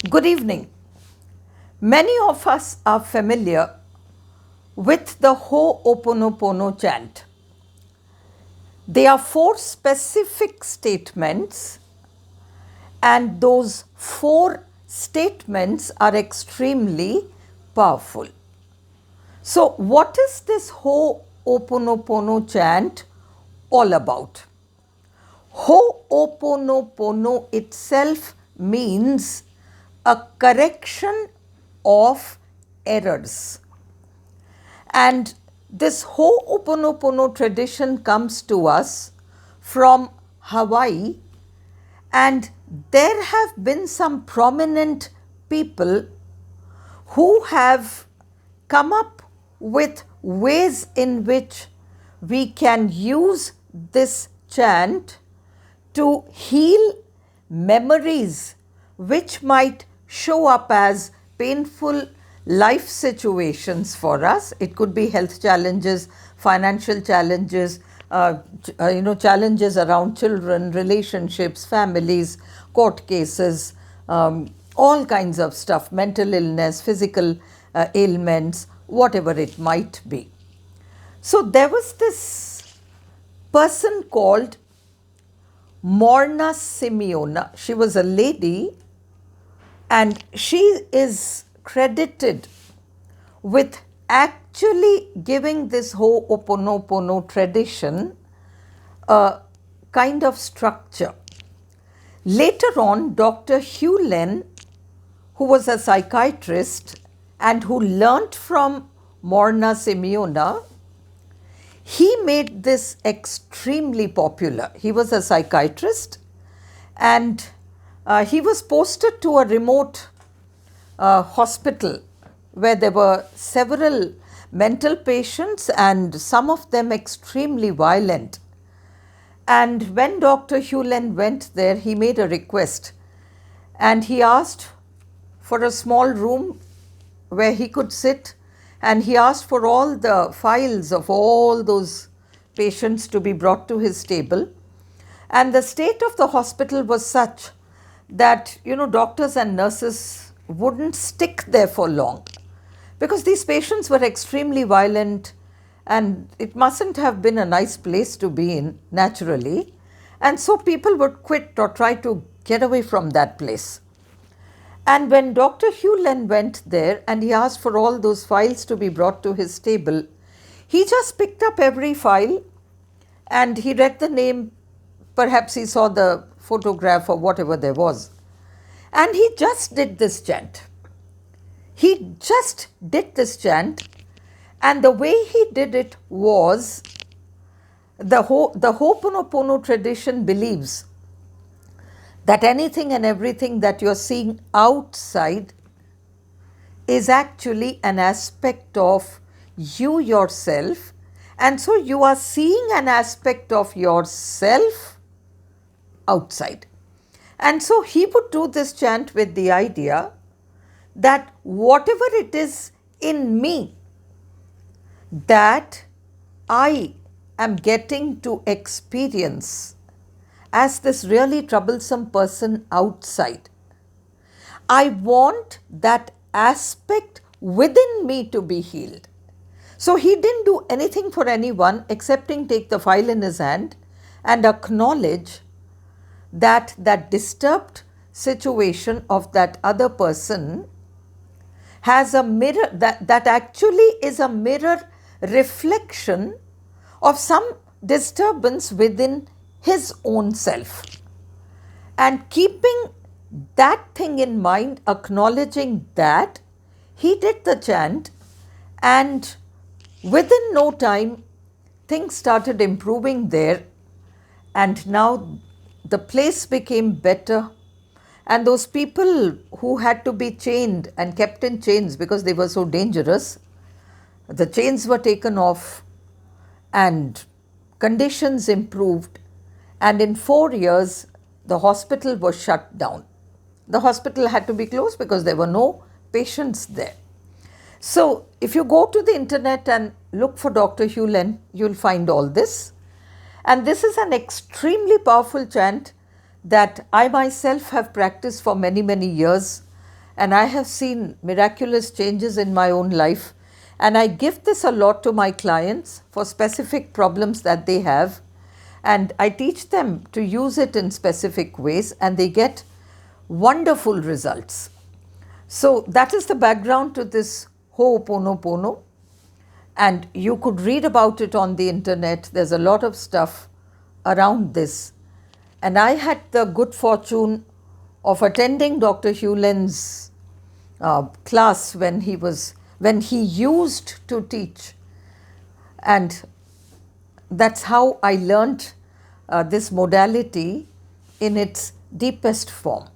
Good evening. Many of us are familiar with the Ho'oponopono chant. There are 4 specific statements, and those 4 statements are extremely powerful. So, what is this Ho'oponopono chant all about? Ho'oponopono itself means a correction of errors. And this Ho'oponopono tradition comes to us from Hawaii, and there have been some prominent people who have come up with ways in which we can use this chant to heal memories which might show up as painful life situations for us. It could be health challenges, financial challenges, challenges around children, relationships, families, court cases, all kinds of stuff, mental illness, physical ailments, whatever it might be. So there was this person called Morna Simeona. She was a lady, and she is credited with actually giving this Ho'oponopono tradition a kind of structure. Later on, Dr. Hugh Len, who was a psychiatrist and who learnt from Morna Simeona, he made this extremely popular. He was a psychiatrist, and he was posted to a remote hospital where there were several mental patients and some of them extremely violent. And when Dr. Hugh Len went there, he made a request, and he asked for a small room where he could sit, and he asked for all the files of all those patients to be brought to his table. And the state of the hospital was such that, doctors and nurses wouldn't stick there for long because these patients were extremely violent, and it mustn't have been a nice place to be in naturally. And so people would quit or try to get away from that place. And when Dr. Hugh Len went there and he asked for all those files to be brought to his table, he just picked up every file and he read the name. Perhaps he saw the photograph or whatever there was. And he just did this chant. He just did this chant, and the way he did it was the Ho'oponopono tradition believes that anything and everything that you're seeing outside is actually an aspect of you yourself, and so you are seeing an aspect of yourself outside. And so he would do this chant with the idea that whatever it is in me that I am getting to experience as this really troublesome person outside, I want that aspect within me to be healed. So he didn't do anything for anyone excepting take the file in his hand and acknowledge that that disturbed situation of that other person has a mirror, that actually is a mirror reflection of some disturbance within his own self. And keeping that thing in mind, acknowledging that, he did the chant, and within no time things started improving there, and now the place became better. And those people who had to be chained and kept in chains because they were so dangerous, the chains were taken off and conditions improved. And in 4 years, the hospital was shut down. The hospital had to be closed because there were no patients there. So if you go to the internet and look for Dr. Hugh Len, you'll find all this. And this is an extremely powerful chant that I myself have practiced for many, many years. and I have seen miraculous changes in my own life. And I give this a lot to my clients for specific problems that they have. And I teach them to use it in specific ways, and they get wonderful results. So that is the background to this Ho'oponopono. And you could read about it on the internet. There's a lot of stuff around this. And I had the good fortune of attending Dr. Hewlin's class when he used to teach, and that's how I learnt this modality in its deepest form.